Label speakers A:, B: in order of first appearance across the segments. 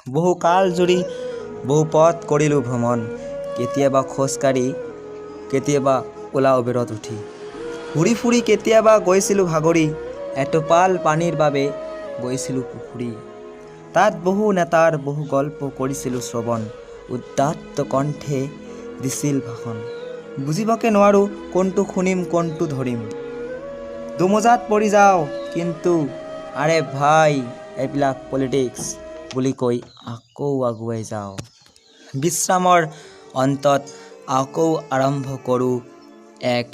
A: বহু কাল জুৰি বহু পথ কৰিলোঁ ভ্ৰমণ, কেতিয়াবা খোজকাঢ়ি কেতিয়াবা ওলা উবেৰত উঠি, ঘূৰি ফুৰি কেতিয়াবা গৈছিলোঁ ভাগৰি, এটোপাল পানীৰ বাবে গৈছিলোঁ পুখুৰী। তাত বহু নেতাৰ বহু গল্প কৰিছিলোঁ শ্ৰৱণ, উদাত্ত কণ্ঠে দিছিল ভাষণ। বুজিবকে নোৱাৰোঁ কোনটো শুনিম কোনটো ধৰিম, দুমোজাত পৰি যাওঁ কিন্তু আৰে ভাই এইবিলাক পলিটিক্স বুলি কৈ আকৌ আগুৱাই যাওঁ। বিশ্ৰামৰ অন্তত আকৌ আৰম্ভ কৰোঁ এক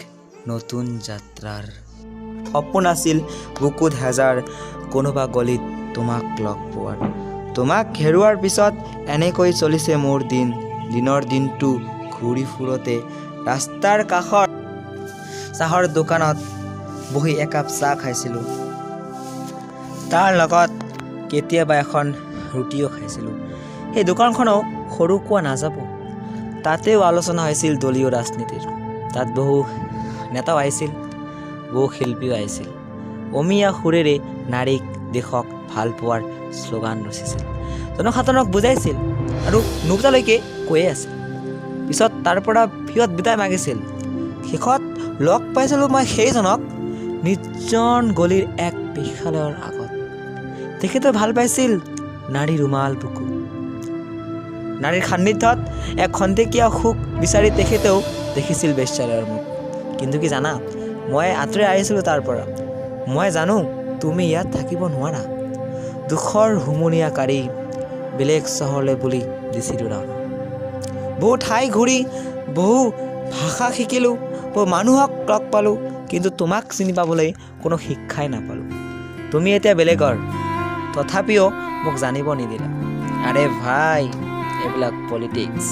A: নতুন যাত্ৰাৰ। সপোন আছিল বুকুত হেজাৰ, কোনোবা গলিত তোমাক লগ পোৱাৰ। তোমাক হেৰুৱাৰ পিছত এনেকৈ চলিছে মোৰ দিন, দিনৰ দিনটো ঘূৰি ফুৰোঁতে ৰাস্তাৰ কাষৰ চাহৰ দোকানত বহি একাপ চাহ খাইছিলোঁ, তাৰ লগত কেতিয়াবা এখন ৰুটিও খাইছিলোঁ। সেই দোকানখনো সৰু কোৱা নাযাব, তাতেও আলোচনা হৈছিল দলীয় ৰাজনীতিৰ। তাত বহু নেতাও আহিছিল, বহু শিল্পীও আহিছিল, অমিয়া সুৰেৰে নাৰীক দেশক ভাল পোৱাৰ শ্লোগান ৰচিছিল, জনসাধাৰণক বুজাইছিল আৰু নুবুজালৈকে কৈয়ে আছিল। পিছত তাৰ পৰা সিহঁত বিদায় মাগিছিল। শেষত লগ পাইছিলোঁ মই সেইজনক নিৰ্জন গলিৰ এক বিশালৰ আগত। তেখেতে ভাল পাইছিল নাৰীৰ ৰুমাল বুকু, নাৰীৰ সান্নিধ্যত এক খন্তেকীয়া সুখ বিচাৰি তেখেতেও দেখিছিল বেশ্যালয়ৰ মুখ। কিন্তু কি জানা, মই আঁতৰি আহিছিলোঁ তাৰ পৰা। মই জানো তুমি ইয়াত থাকিব নোৱাৰা। দুখৰ হুমুনিয়া কাঢ়ি বেলেগ চহৰলৈ বুলি দিছিলোঁ ৰাওনা। বহু ঠাই ঘূৰি বহু ভাষা শিকিলোঁ, বহু মানুহক লগ পালোঁ, কিন্তু তোমাক চিনি পাবলৈ কোনো শিক্ষাই নাপালোঁ। তুমি এতিয়া বেলেগৰ, তথাপিও মোক জানিব নিদিলা। আৰে ভাই এইবিলাক পলিটিক্স।